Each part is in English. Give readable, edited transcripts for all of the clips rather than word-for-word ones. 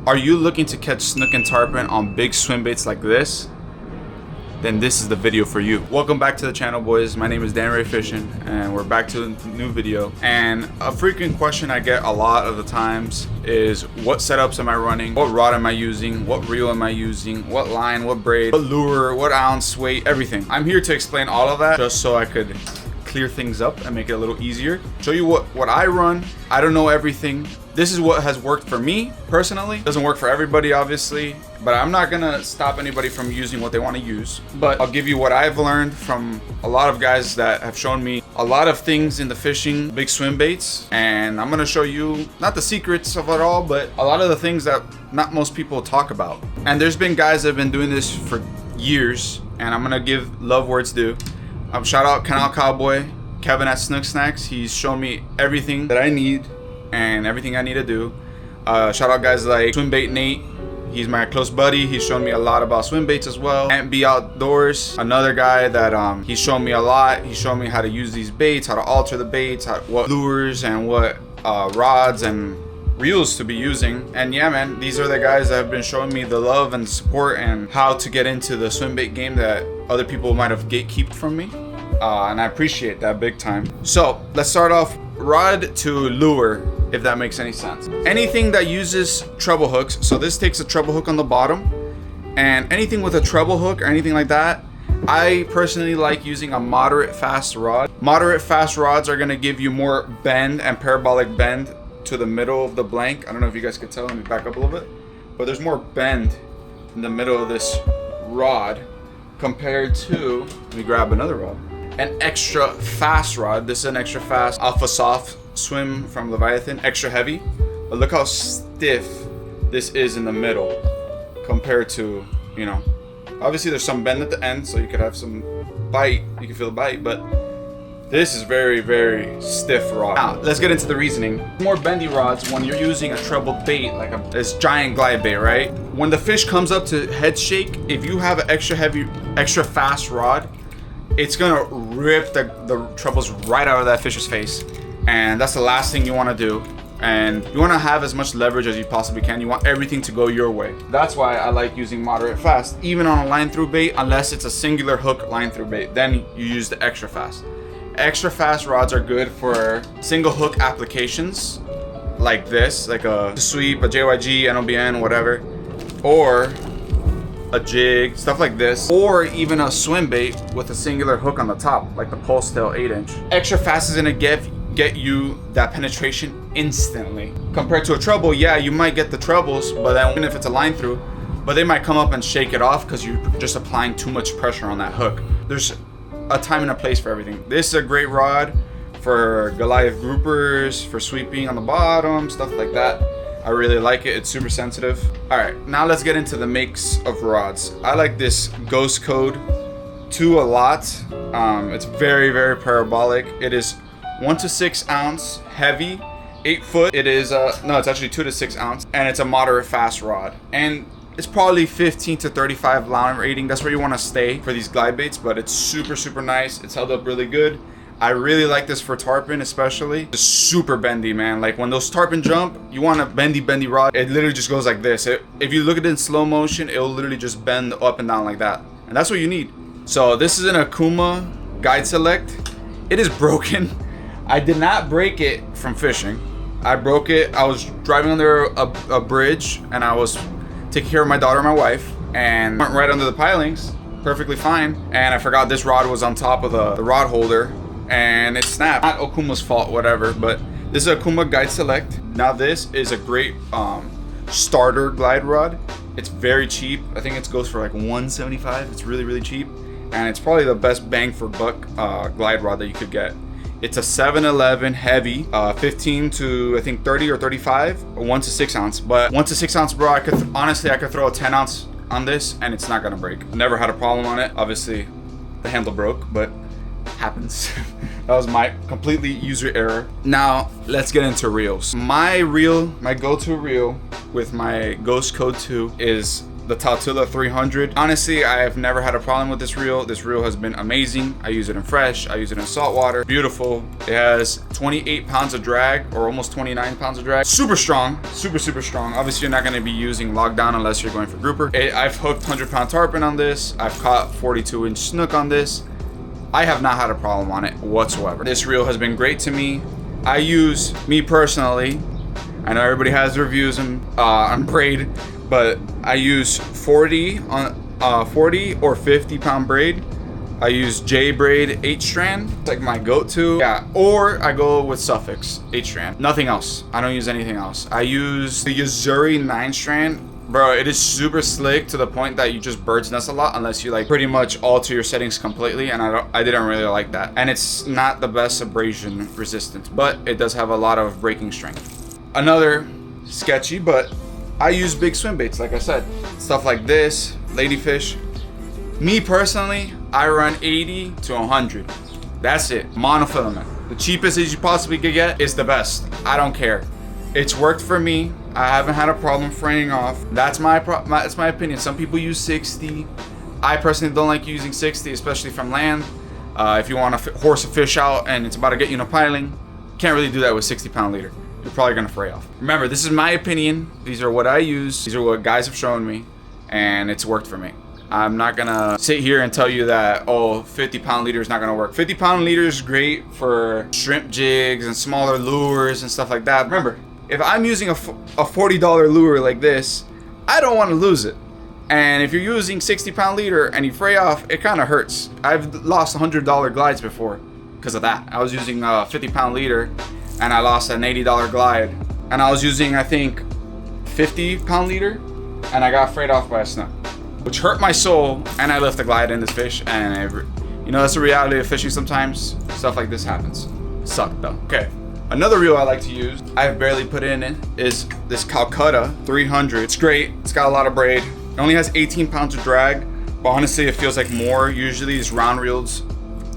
Are you looking to catch snook and tarpon on big swim baits like this? Then this is the video for you. Welcome back to the channel, boys. My name is Dan Ray Fishing, and we're back to a new video. And a frequent question I get a lot of the times is, what setups am I running? What rod am I using? What reel am I using? What line, what braid, what lure, what ounce, weight, everything. I'm here to explain all of that just so I could clear things up and make it a little easier. Show you what I run. I don't know everything. This is what has worked for me personally. Doesn't work for everybody, obviously, but I'm not gonna stop anybody from using what they want to use. But I'll give you what I've learned from a lot of guys that have shown me a lot of things in the fishing, big swim baits, and I'm gonna show you not the secrets of it all, but a lot of the things that not most people talk about. And there's been guys that have been doing this for years, and I'm gonna give love where it's due. Shout out Canal Cowboy, Kevin at Snook Snacks. He's shown me everything that I need and everything I need to do. Shout out guys like Swimbait Nate. He's my close buddy. He's shown me a lot about swim baits as well. Can't Be Outdoors, another guy that he's shown me a lot. He's shown me how to use these baits, how to alter the baits, what lures and what rods and reels to be using. And yeah, man, these are the guys that have been showing me the love and support and how to get into the swim bait game that other people might have gatekeeped from me. And I appreciate that big time. So let's start off rod to lure, if that makes any sense. Anything that uses treble hooks, so this takes a treble hook on the bottom, and anything with a treble hook or anything like that, I personally like using a moderate fast rod. Moderate fast rods are gonna give you more bend and parabolic bend to the middle of the blank. I don't know if you guys could tell. Let me back up a little bit. But there's more bend in the middle of this rod compared to, let me grab another rod, an extra fast rod. This is an extra fast Alpha Soft Swim from Leviathan, extra heavy. But look how stiff this is in the middle compared to, you know, obviously there's some bend at the end, so you could have some bite, you can feel the bite, but this is very, very stiff rod. Now, let's get into the reasoning. More bendy rods when you're using a treble bait, like this giant glide bait, right? When the fish comes up to head shake, if you have an extra heavy, extra fast rod, it's gonna rip the trebles right out of that fish's face. And that's the last thing you wanna do. And you wanna have as much leverage as you possibly can. You want everything to go your way. That's why I like using moderate fast, even on a line through bait, unless it's a singular hook line through bait. Then you use the extra fast. Extra fast rods are good for single hook applications like this, like a sweep, a JYG, NOBN, whatever, or a jig, stuff like this, or even a swim bait with a singular hook on the top, like the pulse tail 8-inch. Extra fast is gonna get you that penetration instantly. Compared to a treble, yeah, you might get the trebles, but then even if it's a line through, but they might come up and shake it off because you're just applying too much pressure on that hook. There's a time and a place for everything. This is a great rod for Goliath groupers, for sweeping on the bottom, stuff like that. I really like it. It's super sensitive. All right, now let's get into the makes of rods. I like this Ghost Code 2 a lot. It's very, very parabolic. It is 1 to 6 ounce heavy, 8 foot. It is no, it's actually 2 to 6 ounce, and it's a moderate fast rod. And it's probably 15 to 35 line rating. That's where you want to stay for these glide baits, but it's super, super nice. It's held up really good. I really like this for tarpon, especially. It's super bendy, man. Like when those tarpon jump, you want a bendy rod. It literally just goes like this. If you look at it in slow motion, it will literally just bend up and down like that. And that's what you need. So this is an Akuma Guide Select. It is broken. I did not break it from fishing. I broke it. I was driving under a bridge, and I was taking care of my daughter and my wife, and went right under the pilings, perfectly fine. And I forgot this rod was on top of the rod holder, and it snapped. Not Akuma's fault, whatever, but this is Akuma Guide Select. Now this is a great starter glide rod. It's very cheap. I think it goes for like $175. It's really, really cheap, and it's probably the best bang for buck glide rod that you could get. It's a 7-11 heavy, 15 to I think 30 or 35, or 1 to 6 ounce. But 1 to 6 ounce, bro, I could throw a 10 ounce on this and it's not gonna break. I never had a problem on it. Obviously, the handle broke, but happens. That was my completely user error. Now let's get into reels. My go-to reel with my Ghost Code 2 is the Tautula 300. Honestly, I have never had a problem with this reel. This reel has been amazing. I use it in fresh, I use it in saltwater. Beautiful. It has 28 pounds of drag, or almost 29 pounds of drag. Super strong, super strong. Obviously, you're not gonna be using lockdown unless you're going for grouper. I've hooked 100-pound tarpon on this. I've caught 42-inch snook on this. I have not had a problem on it whatsoever. This reel has been great to me. I use, me personally, I know everybody has reviews on braid, but I use 40 or 50 pound braid. I use J braid 8 strand. It's like my go-to. Yeah, or I go with Suffix 8 strand. Nothing else. I don't use anything else. I use the Yuzuri 9 strand. Bro, it is super slick to the point that you just bird's nest a lot unless you like pretty much alter your settings completely, and I didn't really like that. And it's not the best abrasion resistance, but it does have a lot of breaking strength. Another sketchy, but I use big swim baits, like I said. Stuff like this, ladyfish. Me personally, I run 80 to 100. That's it. Monofilament. The cheapest as you possibly could get is the best. I don't care. It's worked for me. I haven't had a problem fraying off. That's my opinion. Some people use 60. I personally don't like using 60, especially from land. If you want to horse a fish out and it's about to get you in a piling, can't really do that with 60-pound leader. You're probably gonna fray off. Remember, this is my opinion. These are what I use. These are what guys have shown me, and it's worked for me. I'm not gonna sit here and tell you that, oh, 50-pound leader is not gonna work. 50-pound leader is great for shrimp jigs and smaller lures and stuff like that. Remember, if I'm using a $40 lure like this, I don't want to lose it. And if you're using 60-pound leader and you fray off, it kind of hurts. I've lost $100 glides before because of that. I was using a 50-pound leader and I lost an $80 glide. And I was using, I think, 50-pound leader and I got frayed off by a snook, which hurt my soul. And I left the glide in this fish, and you know, that's the reality of fishing sometimes. Stuff like this happens. Sucked though. Okay. Another reel I like to use, I've barely put in it, is this Calcutta 300. It's great. It's got a lot of braid. It only has 18 pounds of drag, but honestly, it feels like more. Usually these round reels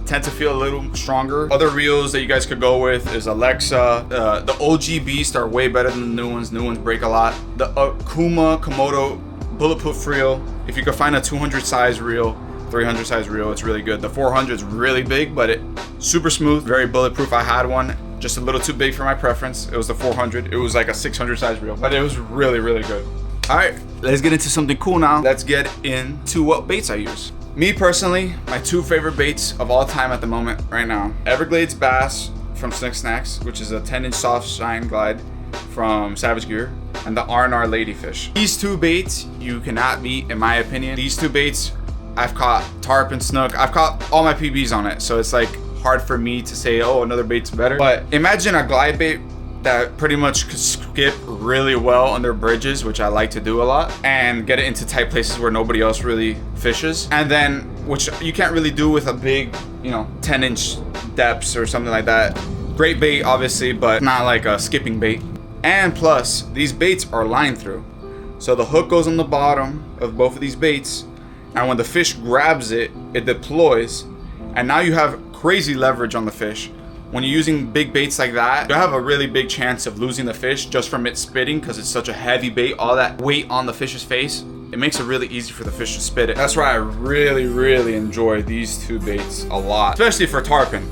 tend to feel a little stronger. Other reels that you guys could go with is Alexa. The OG Beast are way better than the new ones. New ones break a lot. The Akuma Komodo bulletproof reel. If you could find a 200 size reel, 300 size reel, it's really good. The 400 is really big, but it super smooth, very bulletproof. I had one, just a little too big for my preference. It was the 400. It was like a 600 size reel, but it was really good. All right, let's get into something cool now. Let's get into what baits I use. Me personally, my 2 favorite baits of all time at the moment right now: Everglades bass from Snook Snacks, which is a 10-inch soft shine glide from Savage Gear, and the R&R ladyfish. These 2 baits you cannot beat, in my opinion. These 2 baits, I've caught tarpon, snook. I've caught all my PBs on it, so it's like hard for me to say, oh, another bait's better. But imagine a glide bait that pretty much could skip really well under bridges, which I like to do a lot, and get it into tight places where nobody else really fishes. And then, which you can't really do with a big, you know, 10-inch depths or something like that. Great bait, obviously, but not like a skipping bait. And plus, these baits are line through. So the hook goes on the bottom of both of these baits, and when the fish grabs it, it deploys, and now you have crazy leverage on the fish. When you're using big baits like that, you have a really big chance of losing the fish just from it spitting, because it's such a heavy bait. All that weight on the fish's face, it makes it really easy for the fish to spit it. That's why I really enjoy these 2 baits a lot, especially for tarpon.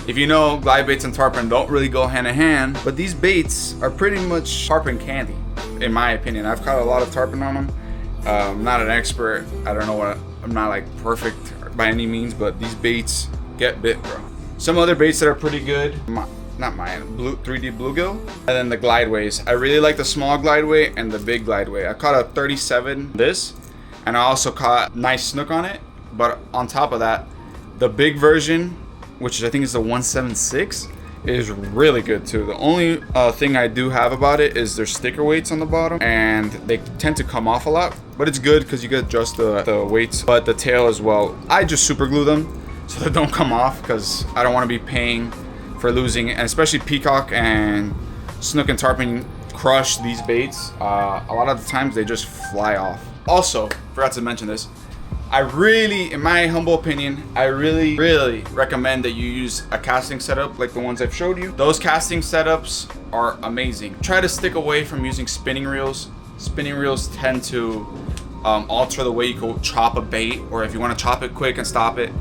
If you know, glide baits and tarpon don't really go hand in hand, but these baits are pretty much tarpon candy, in my opinion. I've caught a lot of tarpon on them. I'm not an expert. I don't know what, I'm not like perfect by any means, but these baits get bit, bro. Some other baits that are pretty good, not mine, 3D bluegill, and then the glideways. I really like the small glideway and the big glideway. I caught a 37 this, and I also caught nice snook on it. But on top of that, the big version, which I think is the 176, is really good too. The only thing I do have about it is there's sticker weights on the bottom, and they tend to come off a lot, but it's good because you can adjust the weights. But the tail as well, I just super glue them so they don't come off, because I don't want to be paying for losing, and especially peacock and snook and tarpon crush these baits. A lot of the times they just fly off. Also, forgot to mention this, I really, in my humble opinion, I really recommend that you use a casting setup like the ones I've showed you. Those casting setups are amazing. Try to stick away from using spinning reels. spinning reels tend to alter the way you can chop a bait, or if you want to chop it quick and stop it.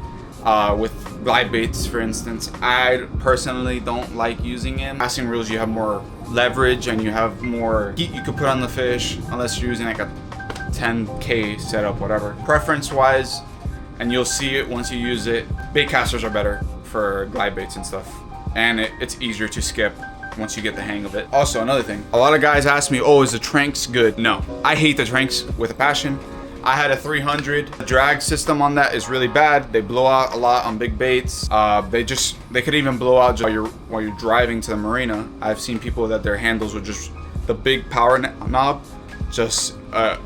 With glide baits, for instance, I personally don't like using it. Casting reels, you have more leverage and you have more heat you could put on the fish, unless you're using like a 10K setup, whatever. Preference wise, and you'll see it once you use it, bait casters are better for glide baits and stuff, and it's easier to skip once you get the hang of it. Also, another thing, a lot of guys ask me, oh, is the Tranks good? No, I hate the Tranks with a passion. I had a 300. The drag system on that is really bad. They blow out a lot on big baits. They could even blow out while you're driving to the marina. I've seen people that their handles with just the big power knob, just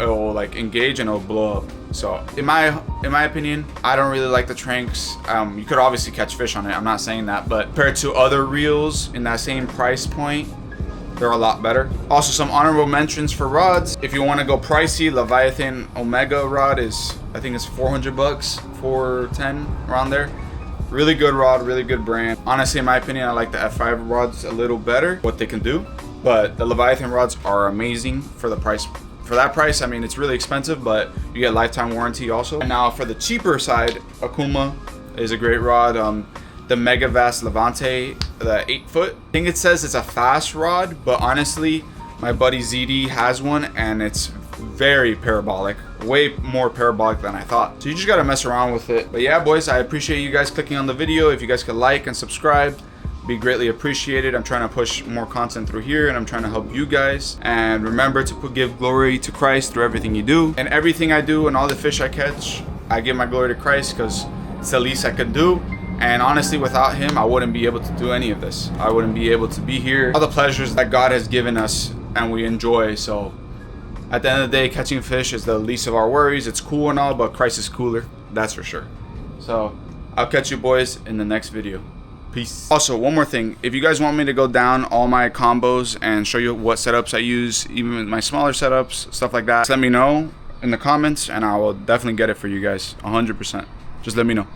it'll like engage and it'll blow up. So in my opinion, I don't really like the Tranks. You could obviously catch fish on it, I'm not saying that, but compared to other reels in that same price point, they're a lot better. Also, some honorable mentions for rods. If you want to go pricey, Leviathan Omega rod is, I think it's 400 bucks, 410, around there. Really good rod, really good brand. Honestly, in my opinion, I like the F5 rods a little better, what they can do. But the Leviathan rods are amazing for the price. For that price, I mean, it's really expensive, but you get lifetime warranty also. And now for the cheaper side, Akuma is a great rod. The Mega Vast Levante, the 8-foot. I think it says it's a fast rod, but honestly, my buddy ZD has one and it's very parabolic, way more parabolic than I thought. So you just gotta mess around with it. But yeah, boys, I appreciate you guys clicking on the video. If you guys could like and subscribe, be greatly appreciated. I'm trying to push more content through here and I'm trying to help you guys. And remember to give glory to Christ through everything you do. And everything I do and all the fish I catch, I give my glory to Christ because it's the least I could do. And honestly, without him, I wouldn't be able to do any of this. I wouldn't be able to be here. All the pleasures that God has given us and we enjoy. So at the end of the day, catching fish is the least of our worries. It's cool and all, but Christ is cooler. That's for sure. So I'll catch you boys in the next video. Peace. Also, one more thing. If you guys want me to go down all my combos and show you what setups I use, even my smaller setups, stuff like that, just let me know in the comments and I will definitely get it for you guys 100%. Just let me know.